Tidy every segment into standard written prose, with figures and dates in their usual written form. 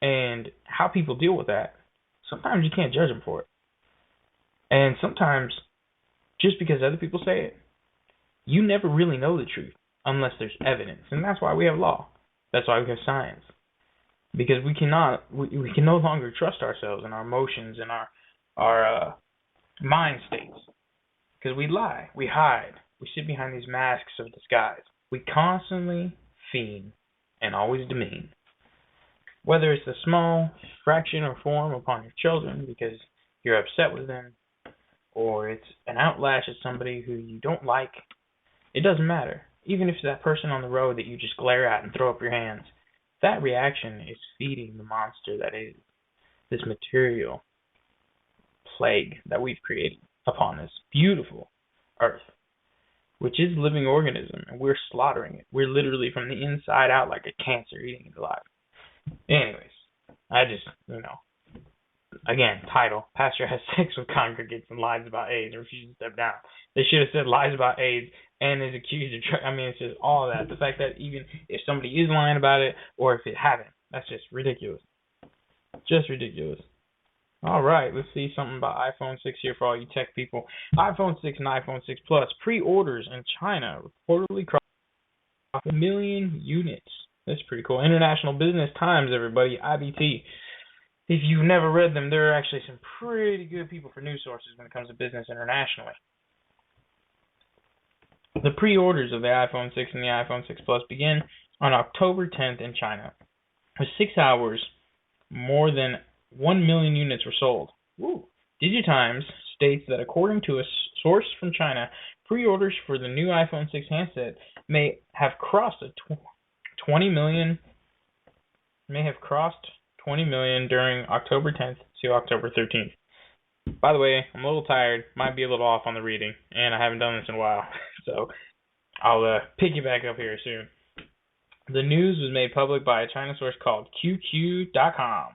And how people deal with that, sometimes you can't judge them for it. And sometimes, just because other people say it, you never really know the truth unless there's evidence. And that's why we have law. That's why we have science. Because we can no longer trust ourselves and our emotions and our mind states. Because we lie, we hide, we sit behind these masks of disguise. We constantly fiend and always demean. Whether it's a small fraction or form upon your children because you're upset with them, or it's an outlash at somebody who you don't like, it doesn't matter. Even if it's that person on the road that you just glare at and throw up your hands, that reaction is feeding the monster that is this material plague that we've created upon this beautiful earth, which is a living organism, and we're slaughtering it. We're literally from the inside out like a cancer eating it alive. Anyways, I just, again, title, Pastor has sex with congregants and lies about AIDS and refuses to step down. They should have said lies about AIDS and is accused of, it's just all that. The fact that even if somebody is lying about it or if it haven't, that's just ridiculous. Just ridiculous. All right, let's see something about iPhone 6 here for all you tech people. iPhone 6 and iPhone 6 Plus pre-orders in China reportedly crossed 1 million units. That's pretty cool. International Business Times, everybody, IBT. If you've never read them, there are actually some pretty good people for news sources when it comes to business internationally. The pre-orders of the iPhone 6 and the iPhone 6 Plus begin on October 10th in China. With 6 hours, more than 1 million units were sold. Woo. DigiTimes states that according to a source from China, pre-orders for the new iPhone 6 handset may have crossed 20 million during October 10th to October 13th. By the way, I'm a little tired, might be a little off on the reading, and I haven't done this in a while, so I'll pick you back up here soon. The news was made public by a China source called QQ.com.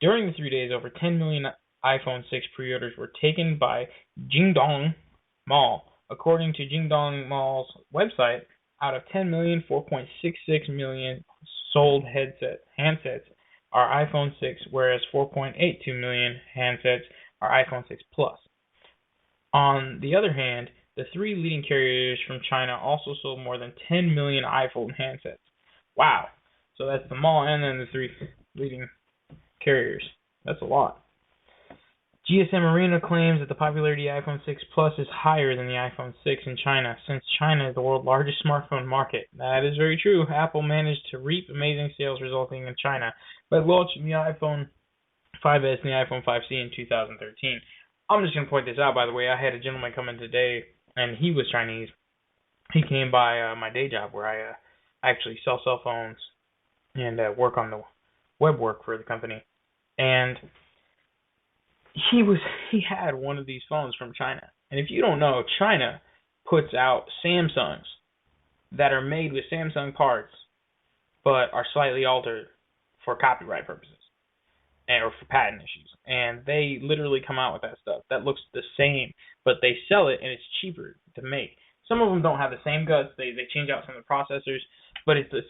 During the 3 days, over 10 million iPhone 6 pre-orders were taken by Jingdong Mall. According to Jingdong Mall's website, out of 10 million, 4.66 million sold handsets are iPhone 6, whereas 4.82 million handsets are iPhone 6 Plus. On the other hand, the 3 leading carriers from China also sold more than 10 million iPhone handsets. Wow. So that's the mall and then the 3 leading carriers. That's a lot. GSM Arena claims that the popularity of iPhone 6 Plus is higher than the iPhone 6 in China, since China is the world's largest smartphone market. That is very true. Apple managed to reap amazing sales resulting in China by launching the iPhone 5S and the iPhone 5C in 2013. I'm just going to point this out, by the way. I had a gentleman come in today, and he was Chinese. He came by my day job where I actually sell cell phones and work on the web work for the company. And he had one of these phones from China. And if you don't know, China puts out Samsungs that are made with Samsung parts but are slightly altered for copyright purposes or for patent issues. And they literally come out with that stuff that looks the same, but they sell it and it's cheaper to make. Some of them don't have the same guts. They change out some of the processors, but it's the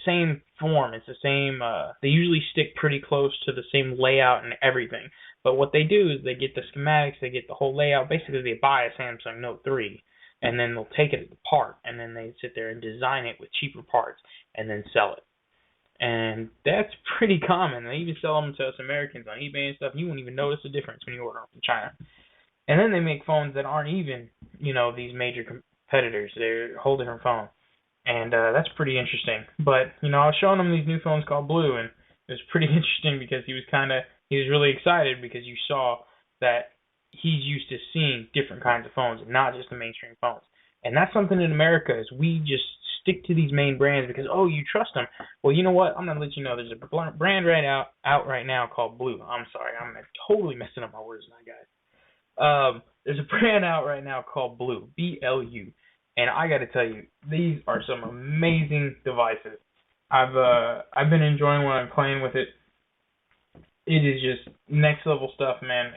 same form. It's the same they usually stick pretty close to the same layout and everything. But what they do is they get the schematics, they get the whole layout. Basically, they buy a Samsung Note 3, and then they'll take it apart, and then they sit there and design it with cheaper parts, and then sell it. And that's pretty common. They even sell them to us Americans on eBay and stuff. You won't even notice the difference when you order them from China. And then they make phones that aren't even, these major competitors. They're a whole different phone. And that's pretty interesting. But, I was showing him these new phones called Blue, and it was pretty interesting because he was really excited because you saw that he's used to seeing different kinds of phones and not just the mainstream phones. And that's something in America is we just stick to these main brands because, you trust them. Well, you know what? I'm going to let you know there's a brand out right now called Blue. I'm sorry. I'm totally messing up my words now, guys. There's a brand out right now called Blue, BLU. And I got to tell you, these are some amazing devices. I've been enjoying when I'm playing with it. It is just next level stuff, man.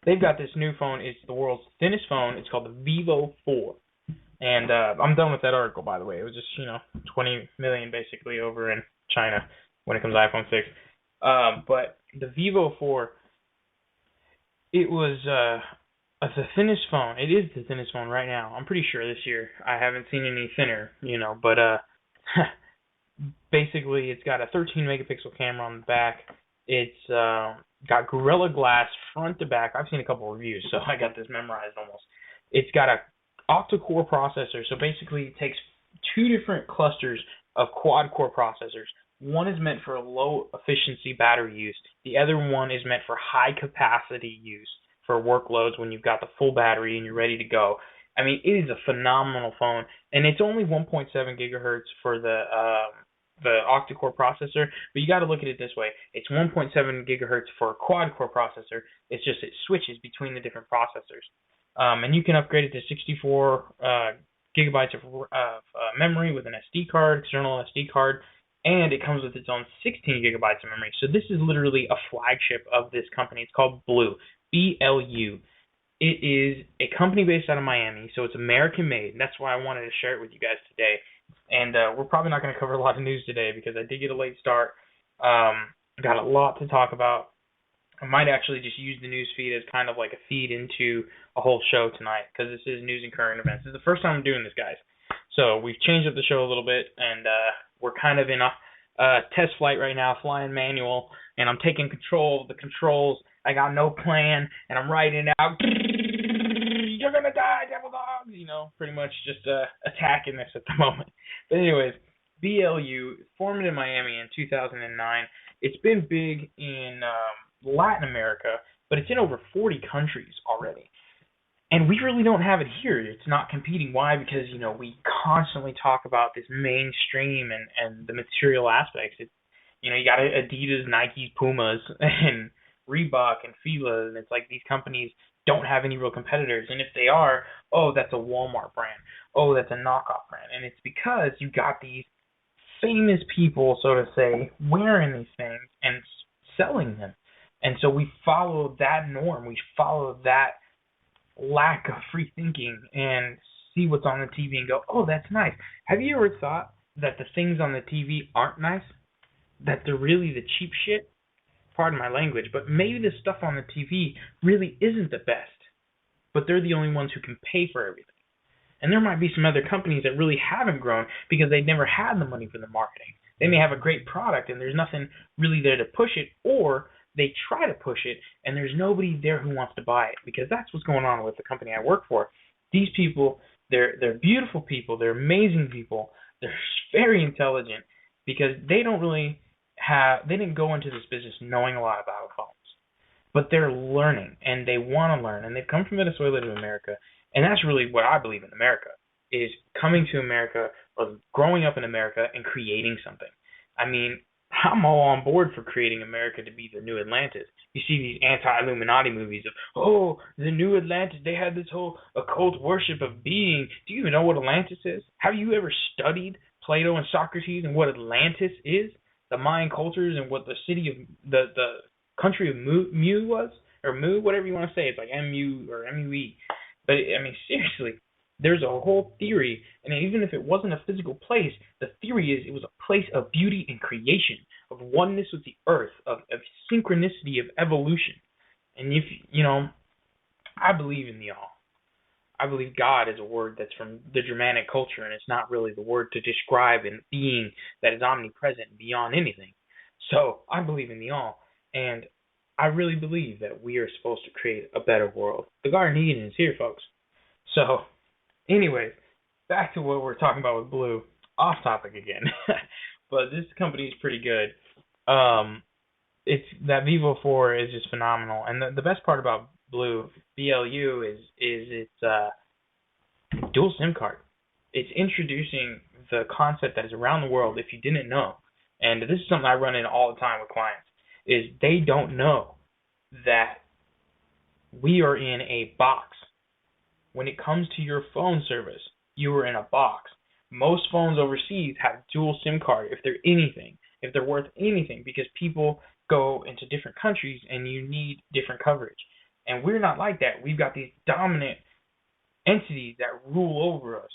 They've got this new phone. It's the world's thinnest phone. It's called the Vivo 4. And I'm done with that article, by the way. It was just, 20 million basically over in China when it comes to iPhone 6. But the Vivo 4, it was the thinnest phone. It is the thinnest phone right now. I'm pretty sure this year. I haven't seen any thinner, but basically it's got a 13 megapixel camera on the back. It's got Gorilla Glass front to back. I've seen a couple reviews, so I got this memorized almost. It's got a octa-core processor, so basically it takes two different clusters of quad-core processors. One is meant for low efficiency battery use. The other one is meant for high capacity use for workloads when you've got the full battery and you're ready to go. I mean, it is a phenomenal phone, and it's only 1.7 gigahertz for the octa-core processor, but you got to look at it this way. It's 1.7 gigahertz for a quad-core processor. It's just it switches between the different processors. And you can upgrade it to 64 gigabytes of memory with an SD card, external SD card, and it comes with its own 16 gigabytes of memory. So this is literally a flagship of this company. It's called Blue, BLU. It is a company based out of Miami, so it's American-made, and that's why I wanted to share it with you guys today. And we're probably not going to cover a lot of news today because I did get a late start. Got a lot to talk about. I might actually just use the news feed as kind of like a feed into a whole show tonight because this is news and current events. This is the first time I'm doing this, guys. So we've changed up the show a little bit, and we're kind of in a test flight right now, flying manual, and I'm taking control of the controls. I got no plan, and I'm writing it out. You're going to die, devil dogs! Pretty much just attacking this at the moment. But anyways, BLU, formed in Miami in 2009. It's been big in Latin America, but it's in over 40 countries already. And we really don't have it here. It's not competing. Why? Because, we constantly talk about this mainstream and the material aspects. It's, you got Adidas, Nikes, Pumas, and Reebok and Fila, and it's like these companies don't have any real competitors. And if they are, oh, that's a Walmart brand. Oh, that's a knockoff brand. And it's because you got these famous people, so to say, wearing these things and selling them. And so we follow that norm. We follow that lack of free thinking and see what's on the TV and go, oh, that's nice. Have you ever thought that the things on the TV aren't nice? That they're really the cheap shit? Pardon my language, but maybe the stuff on the TV really isn't the best, but they're the only ones who can pay for everything. And there might be some other companies that really haven't grown because they've never had the money for the marketing. They may have a great product and there's nothing really there to push it, or they try to push it and there's nobody there who wants to buy it, because that's what's going on with the company I work for. These people, they're beautiful people, they're amazing people, they're very intelligent, because they didn't go into this business knowing a lot about phones, but they're learning and they want to learn, and they've come from Venezuela to America, and that's really what I believe in America, is coming to America or growing up in America and creating something. I mean, I'm all on board for creating America to be the new Atlantis. You see these anti-Illuminati movies of, oh, the new Atlantis, they had this whole occult worship of being. Do you even know what Atlantis is? Have you ever studied Plato and Socrates and what Atlantis is? The Mayan cultures and what the city of the country of Mu was, or Mu, whatever you want to say. It's like MU or MUE. But I mean, seriously, there's a whole theory, and even if it wasn't a physical place, the theory is it was a place of beauty and creation, of oneness with the earth, of synchronicity, of evolution. And if I believe in the all. I believe God is a word that's from the Germanic culture, and it's not really the word to describe a being that is omnipresent beyond anything. So I believe in the all, and I really believe that we are supposed to create a better world. The Garden of Eden is here, folks. So, anyways, back to what we're talking about with Blue. Off topic again, but this company is pretty good. It's that Vivo 4 is just phenomenal, and the best part about Blue, BLU, is its dual SIM card. It's introducing the concept that is around the world, if you didn't know, and this is something I run into all the time with clients, is they don't know that we are in a box. When it comes to your phone service, you are in a box. Most phones overseas have dual SIM card if they're anything, if they're worth anything, because people go into different countries and you need different coverage. And we're not like that. We've got these dominant entities that rule over us.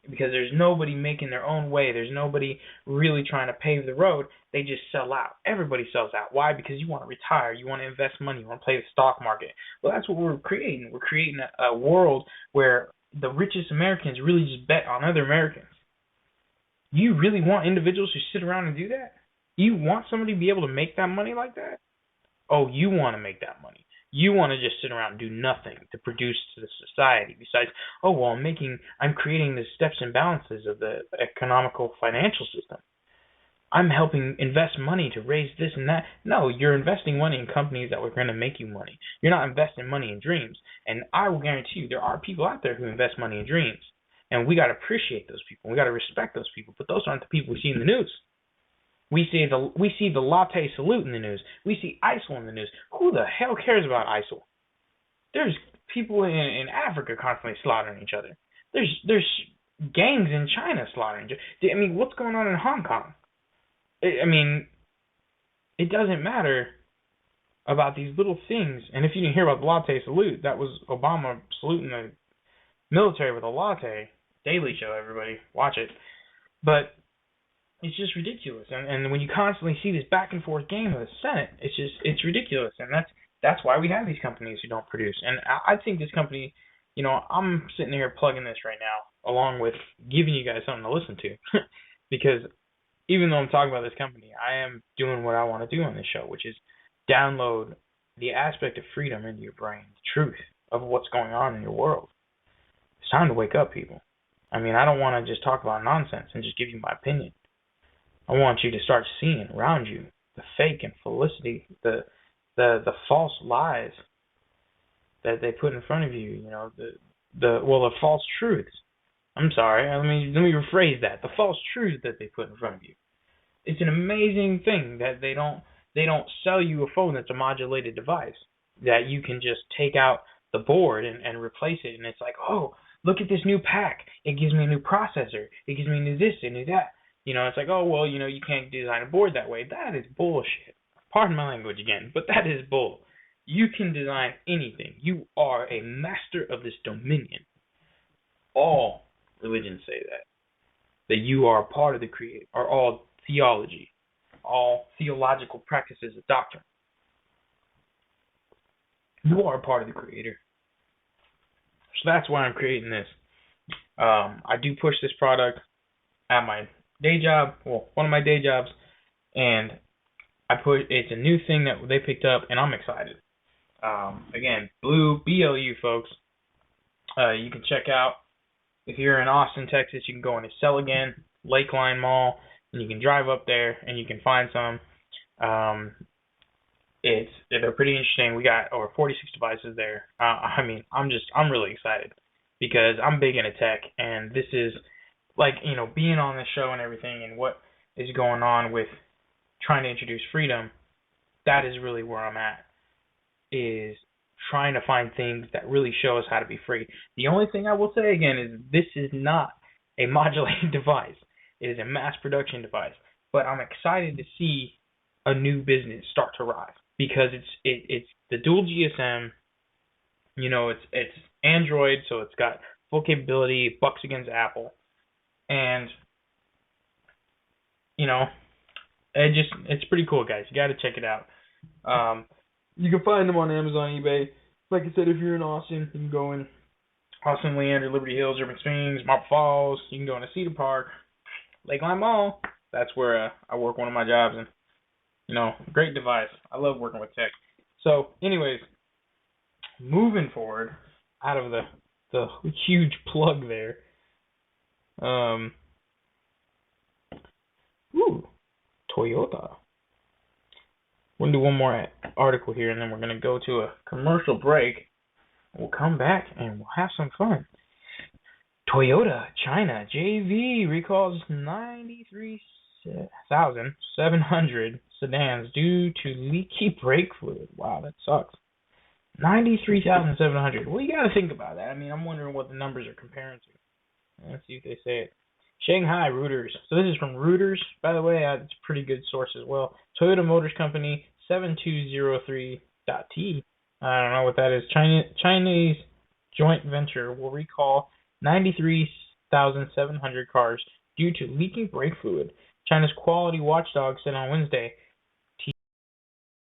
because there's nobody making their own way. There's nobody really trying to pave the road. They just sell out. Everybody sells out. Why? Because you want to retire. You want to invest money. You want to play the stock market. Well, that's what we're creating. We're creating a world where the richest Americans really just bet on other Americans. You really want individuals who sit around and do that? You want somebody to be able to make that money like that? Oh, you want to make that money. You want to just sit around and do nothing to produce to the society besides, oh, well, I'm creating the steps and balances of the economical financial system. I'm helping invest money to raise this and that. No, you're investing money in companies that are going to make you money. You're not investing money in dreams. And I will guarantee you there are people out there who invest money in dreams. And we got to appreciate those people. We got to respect those people. But those aren't the people we see in the news. We see the latte salute in the news. We see ISIL in the news. Who the hell cares about ISIL? There's people in Africa constantly slaughtering each other. There's gangs in China slaughtering each other. I mean, what's going on in Hong Kong? I mean, it doesn't matter about these little things. And if you didn't hear about the latte salute, that was Obama saluting the military with a latte. Daily Show, everybody, watch it. But it's just ridiculous. And when you constantly see this back and forth game of the Senate, it's ridiculous. And that's why we have these companies who don't produce. And I think this company, I'm sitting here plugging this right now, along with giving you guys something to listen to, because even though I'm talking about this company, I am doing what I want to do on this show, which is download the aspect of freedom into your brain, the truth of what's going on in your world. It's time to wake up, people. I mean, I don't want to just talk about nonsense and just give you my opinion. I want you to start seeing around you the fake and felicity, the false lies that they put in front of you. The false truths. I'm sorry. Let me rephrase that. The false truths that they put in front of you. It's an amazing thing that they don't sell you a phone that's a modulated device that you can just take out the board and replace it, and it's like, oh, look at this new pack. It gives me a new processor. It gives me new this and new that. It's like, oh, well, you can't design a board that way. That is bullshit. Pardon my language again, but that is bull. You can design anything. You are a master of this dominion. All religions say that you are a part of the Creator, or all theology, all theological practices of doctrine. You are a part of the Creator. So that's why I'm creating this. I do push this product at my day job, one of my day jobs, and it's a new thing that they picked up, and I'm excited. Again, BLU, folks. You can check out, if you're in Austin, Texas, you can go into Sell Again, Lakeline Mall, and you can drive up there and you can find some. They're pretty interesting. We got over 46 devices there. I'm really excited because I'm big into tech, and this is like, being on this show and everything, and what is going on with trying to introduce freedom. That is really where I'm at, is trying to find things that really show us how to be free. The only thing I will say again is this is not a modulated device. It is a mass production device. But I'm excited to see a new business start to rise because it's the dual GSM. It's Android, so it's got full capability. It bucks against Apple, and it's pretty cool, guys. You got to check it out. You can find them on Amazon, eBay. Like I said, if you're in Austin, you can go in Austin, Leander, Liberty Hills, Urban Springs, Marble Falls. You can go into Cedar Park, Lakeline Mall. That's where I work one of my jobs. And, great device. I love working with tech. So, anyways, moving forward, out of the huge plug there. Toyota. We're going to do one more article here, and then we're going to go to a commercial break. We'll come back, and we'll have some fun. Toyota China JV recalls 93,700 sedans due to leaky brake fluid. Wow, that sucks. 93,700. Well, you got to think about that. I'm wondering what the numbers are comparing to. Let's see if they say it. Shanghai Reuters. So this is from Reuters, by the way. It's a pretty good source as well. Toyota Motors Company 7203.T. I don't know what that is. Chinese joint venture will recall 93 6,700 cars due to leaking brake fluid. China's quality watchdog said on Wednesday